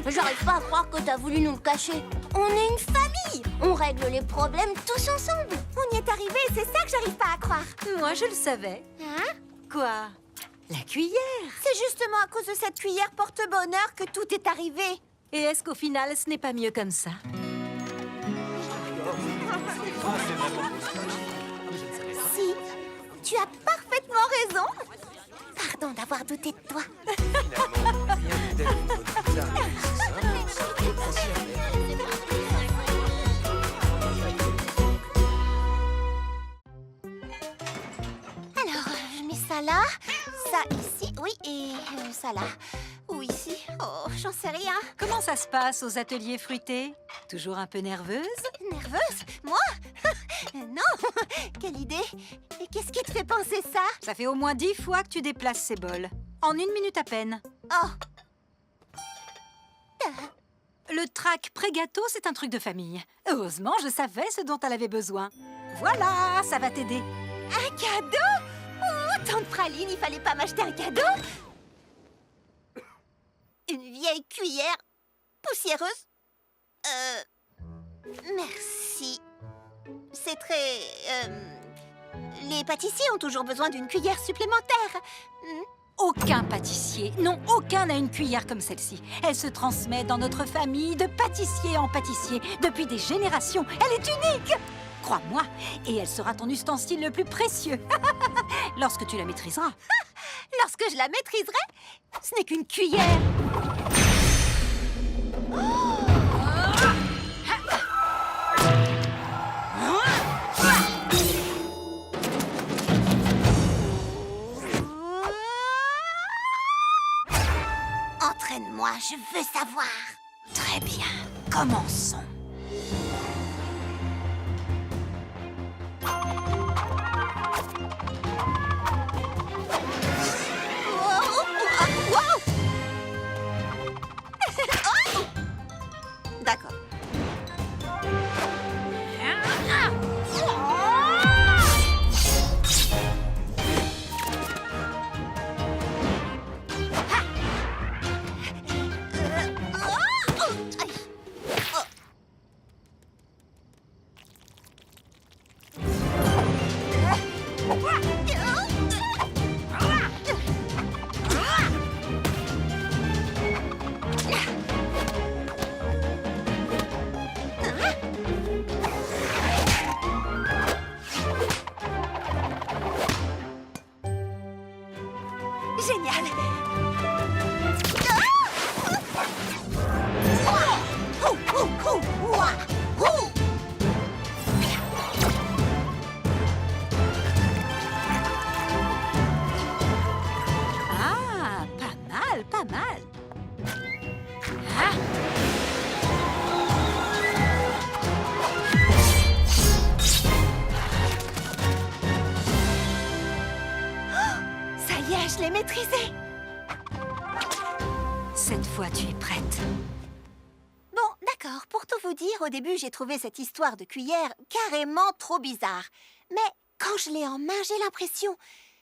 C: J'arrive pas à croire que t'as voulu nous le cacher. On est une famille. On règle les problèmes tous ensemble.
A: On y est arrivé, c'est ça que j'arrive pas à croire.
H: Moi, je le savais.
C: Hein?
H: Quoi? La cuillère.
A: C'est justement à cause de cette cuillère porte-bonheur que tout est arrivé.
H: Et est-ce qu'au final, ce n'est pas mieux comme ça?
A: Si, tu as parfaitement raison. Pardon d'avoir douté de toi.
M: Finalement, rien ne tel une bonne pizza.
A: Alors, je mets ça là, ça ici, oui, et ça là. Ou ici, oh, j'en sais rien.
H: Comment ça se passe aux ateliers fruités? Toujours un peu nerveuse?
A: Nerveuse? Moi? Non. Quelle idée. Et qu'est-ce qui te fait penser ça?
H: Ça fait au moins 10 fois que tu déplaces ces bols. En 1 minute à peine.
A: Oh.
H: Le trac pré-gâteau, c'est un truc de famille. Heureusement, je savais ce dont elle avait besoin. Voilà, ça va t'aider.
A: Un cadeau? Oh, tant de pralines, il fallait pas m'acheter un cadeau? Une vieille cuillère poussiéreuse? Merci. C'est très... Les pâtissiers ont toujours besoin d'une cuillère supplémentaire.
H: Aucun pâtissier, non, aucun n'a une cuillère comme celle-ci. Elle se transmet dans notre famille de pâtissier en pâtissier depuis des générations. Elle est unique! Crois-moi, et elle sera ton ustensile le plus précieux. Lorsque tu la maîtriseras.
A: Lorsque je la maîtriserai, ce n'est qu'une cuillère. Entraîne-moi, je veux savoir.
H: Très bien, commençons.
A: D'accord. Génial.
H: Ah, pas mal, pas mal.
A: Ça y est, je l'ai maîtrisé.
H: Cette fois, tu es prête.
A: Bon, d'accord. Pour tout vous dire, au début, j'ai trouvé cette histoire de cuillère carrément trop bizarre. Mais quand je l'ai en main, j'ai l'impression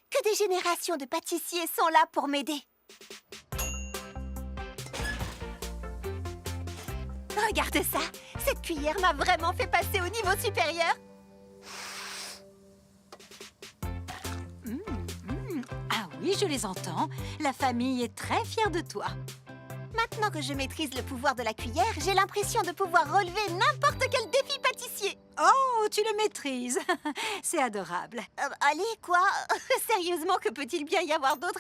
A: que des générations de pâtissiers sont là pour m'aider. Regarde ça. Cette cuillère m'a vraiment fait passer au niveau supérieur.
H: Ah oui, je les entends. La famille est très fière de toi.
A: Maintenant que je maîtrise le pouvoir de la cuillère, j'ai l'impression de pouvoir relever n'importe quel défi pâtissier.
H: Oh, tu le maîtrises. C'est adorable.
A: Allez, quoi? Sérieusement, que peut-il bien y avoir d'autre?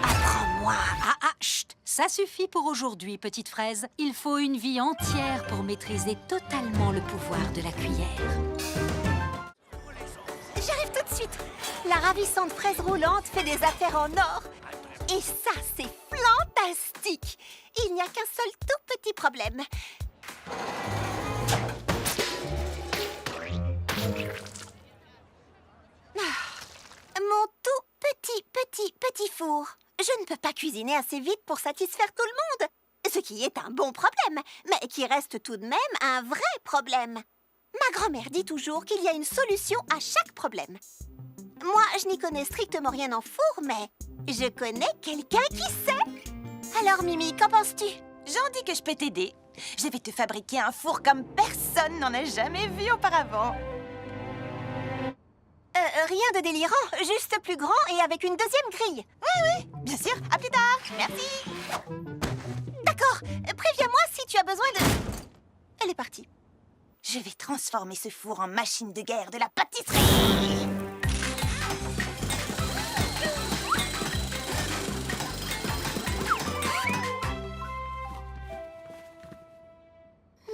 H: Apprends-moi. Ah, chut. Ça suffit pour aujourd'hui, petite fraise. Il faut une vie entière pour maîtriser totalement le pouvoir de la cuillère.
A: J'arrive tout de suite. La ravissante fraise roulante fait des affaires en or. Et ça, c'est fantastique. Il n'y a qu'un seul tout petit problème. Mon tout petit four. Je ne peux pas cuisiner assez vite pour satisfaire tout le monde. ce qui est un bon problème, mais qui reste tout de même un vrai problème. Ma grand-mère dit toujours qu'il y a une solution à chaque problème. Moi, je n'y connais strictement rien en four, mais je connais quelqu'un qui sait. Alors, Mimi, qu'en penses-tu?
D: J'en dis que je peux t'aider. Je vais te fabriquer un four comme personne n'en a jamais vu auparavant.
A: Rien de délirant, juste plus grand et avec une deuxième grille.
D: Oui, bien sûr. À plus tard. Merci.
A: D'accord, préviens-moi si tu as besoin de... Elle est partie.
D: Je vais transformer ce four en machine de guerre de la pâtisserie.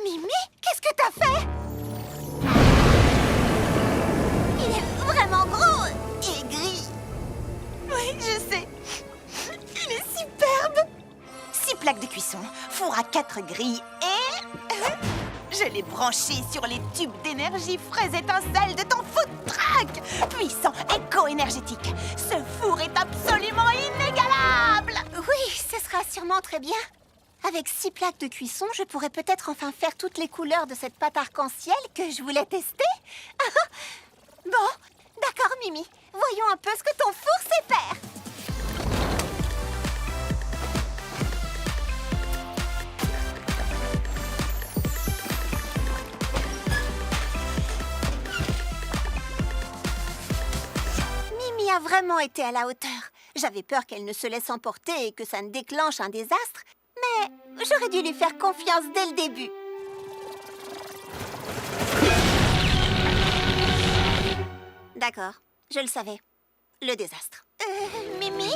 A: Mimi, qu'est-ce que t'as fait? Il est vraiment gros et gris.
D: Oui, je sais. Il est superbe. 6 plaques de cuisson, four à 4 grilles et... je l'ai branché sur les tubes d'énergie fraise étincelle de ton food truck. Puissant, éco-énergétique. Ce four est absolument inégalable.
A: Oui, ce sera sûrement très bien. Avec 6 plaques de cuisson, je pourrais peut-être enfin faire toutes les couleurs de cette pâte arc-en-ciel que je voulais tester. Bon, d'accord, Mimi. Voyons un peu ce que ton four sait faire. Mimi a vraiment été à la hauteur. J'avais peur qu'elle ne se laisse emporter et que ça ne déclenche un désastre. Mais j'aurais dû lui faire confiance dès le début. D'accord, je le savais. Le désastre. Mimi,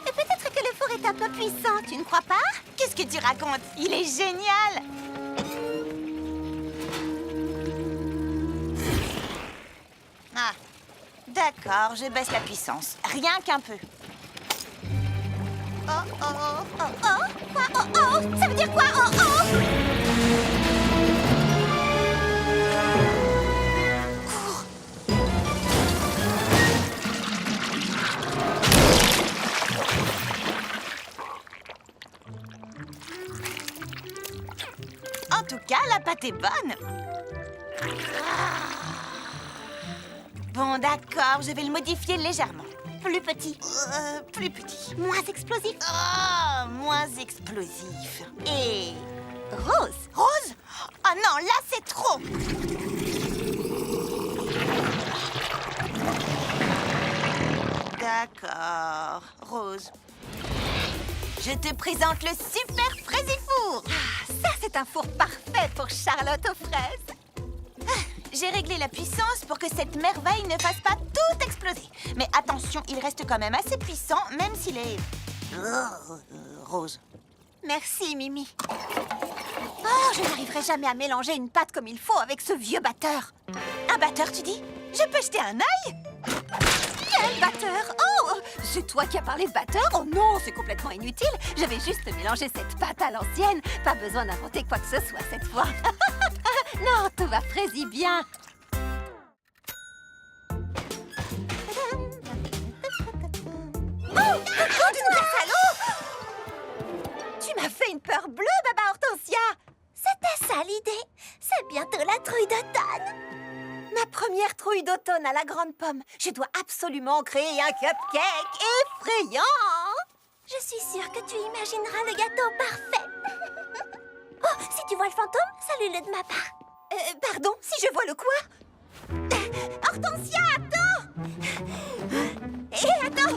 A: peut-être que le four est un peu puissant, tu ne crois pas?
D: Qu'est-ce que tu racontes? Il est génial. Ah, d'accord, je baisse la puissance. Rien qu'un peu.
A: Oh, oh, oh, oh, oh, quoi? Oh, oh, ça veut dire quoi? Oh, oh! Cours!
D: En tout cas, la pâte est bonne. Bon, d'accord, je vais le modifier légèrement.
A: Plus petit.
D: Plus petit.
A: Moins explosif.
D: Oh, moins explosif. Et...
A: Rose.
D: Rose? Ah non, là, c'est trop. D'accord. Rose. Je te présente le super Fraisifour.
A: Ah, ça, c'est un four parfait pour Charlotte aux fraises.
D: J'ai réglé la puissance pour que cette merveille ne fasse pas tout exploser. Mais attention, il reste quand même assez puissant, même s'il est... rose.
A: Merci, Mimi. Oh, je n'arriverai jamais à mélanger une pâte comme il faut avec ce vieux batteur.
D: Un batteur, tu dis? Je peux jeter un œil?
A: Quel batteur? Oh, c'est toi qui as parlé de batteur? Oh non, c'est complètement inutile. Je vais juste mélanger cette pâte à l'ancienne. Pas besoin d'inventer quoi que ce soit cette fois. Non, tout va fraisi bien. Oh, tu m'as fait une peur bleue, Baba Hortensia.
C: C'était ça l'idée. C'est bientôt la trouille d'automne.
A: Ma première trouille d'automne à la grande pomme. Je dois absolument créer un cupcake effrayant.
C: Je suis sûre que tu imagineras le gâteau parfait. Oh, si tu vois le fantôme, salue-le de ma part.
A: Pardon, si je vois le quoi? Hortensia, attends! Attends!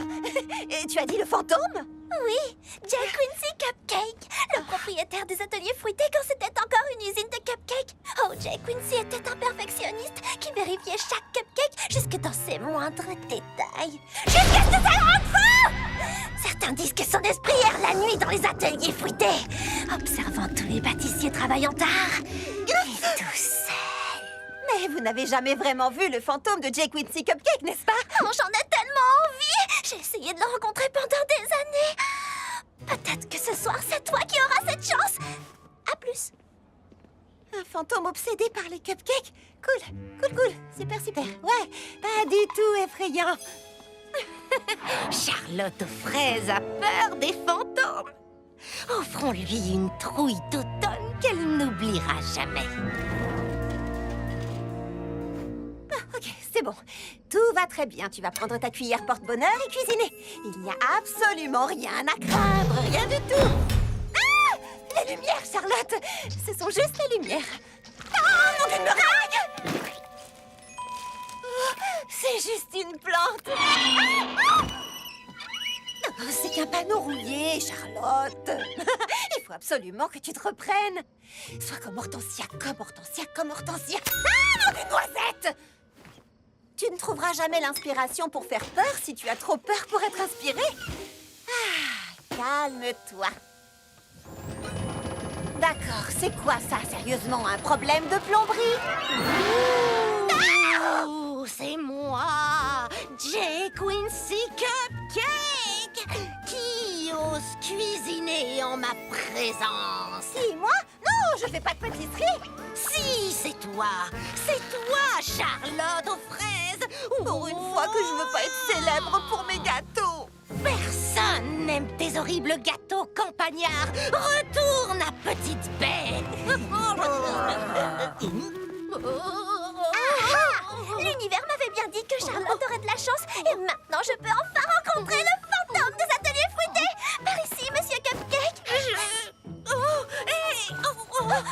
A: Tu as dit le fantôme?
C: Oui, Jay Quincy Cupcake, le propriétaire des ateliers fruités quand c'était encore une usine de cupcakes. Oh, Jay Quincy était un perfectionniste qui vérifiait chaque cupcake jusque dans ses moindres détails. Jusqu'à ce que ça le rende fou! Certains disent que son esprit erre la nuit dans les ateliers fruités, observant tous les pâtissiers travaillant tard et tout seul.
A: Mais vous n'avez jamais vraiment vu le fantôme de Jay Quincy Cupcake, n'est-ce pas?
C: Oh, j'en ai tellement envie! J'ai essayé de le rencontrer pendant des années. Peut-être que ce soir, c'est toi qui auras cette chance. À plus.
A: Un fantôme obsédé par les cupcakes? Cool, cool, cool. Super, super. Ouais, pas du tout effrayant.
G: Charlotte aux fraises a peur des fantômes.
C: Offrons-lui une trouille d'automne qu'elle n'oubliera jamais.
A: Ok, c'est bon. Tout va très bien. Tu vas prendre ta cuillère porte-bonheur et cuisiner. Il n'y a absolument rien à craindre, rien du tout. Ah! Les lumières, Charlotte! Ce sont juste les lumières. Ah, mon d'une meringue! Oh, c'est juste une plante. Ah! Oh, c'est qu'un panneau rouillé, Charlotte. Il faut absolument que tu te reprennes. Sois comme Hortensia, comme Hortensia, comme Hortensia. Ah, mon d'une noisette! Tu ne trouveras jamais l'inspiration pour faire peur si tu as trop peur pour être inspiré. Ah, calme-toi. D'accord, c'est quoi ça, sérieusement, un problème de plomberie?
C: Oh, c'est moi, J. Quincy Cupcake, qui ose cuisiner en ma présence.
A: Si, moi? Non, je fais pas de pâtisserie.
C: Si, c'est toi, Charlotte aux fraises.
A: Pour une fois que je veux pas être célèbre pour mes gâteaux.
C: Personne n'aime tes horribles gâteaux campagnards. Retourne à petite bête. L'univers m'avait bien dit que Charlotte aurait de la chance et maintenant je peux enfin rencontrer le fantôme des ateliers fruités. Par ici, monsieur Cupcake.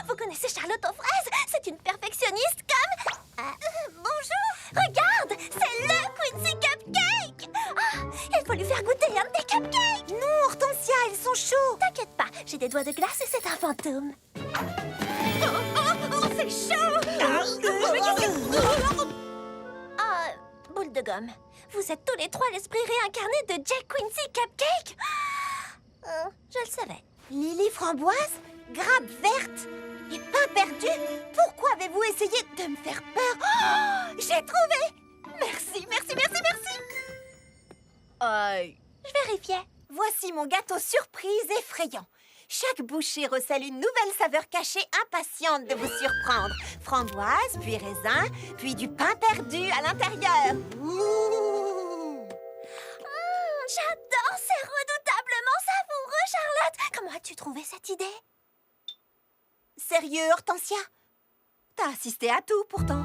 C: Vous connaissez Charlotte aux fraises? C'est une perfectionniste comme... bonjour. Regarde, c'est le Quincy Cupcake. Il faut lui faire goûter un de tes cupcakes.
A: Non, Hortensia, ils sont chauds.
C: T'inquiète pas, j'ai des doigts de glace et c'est un fantôme. C'est chaud. Boule de gomme. Vous êtes tous les trois l'esprit réincarné de J. Quincy Cupcake. Je le savais.
A: Lily framboise, grappe verte et pain perdu. Pourquoi avez-vous essayé de me faire peur? Oh, j'ai trouvé. Merci, merci, merci, merci.
C: Je vérifiais.
A: Voici mon gâteau surprise effrayant. Chaque bouchée recèle une nouvelle saveur cachée impatiente de vous surprendre. Framboise, puis raisin, puis du pain perdu à l'intérieur.
C: J'adore, c'est redoutablement savoureux, Charlotte. Comment as-tu trouvé cette idée?
A: Sérieux, Hortensia? T'as assisté à tout, pourtant.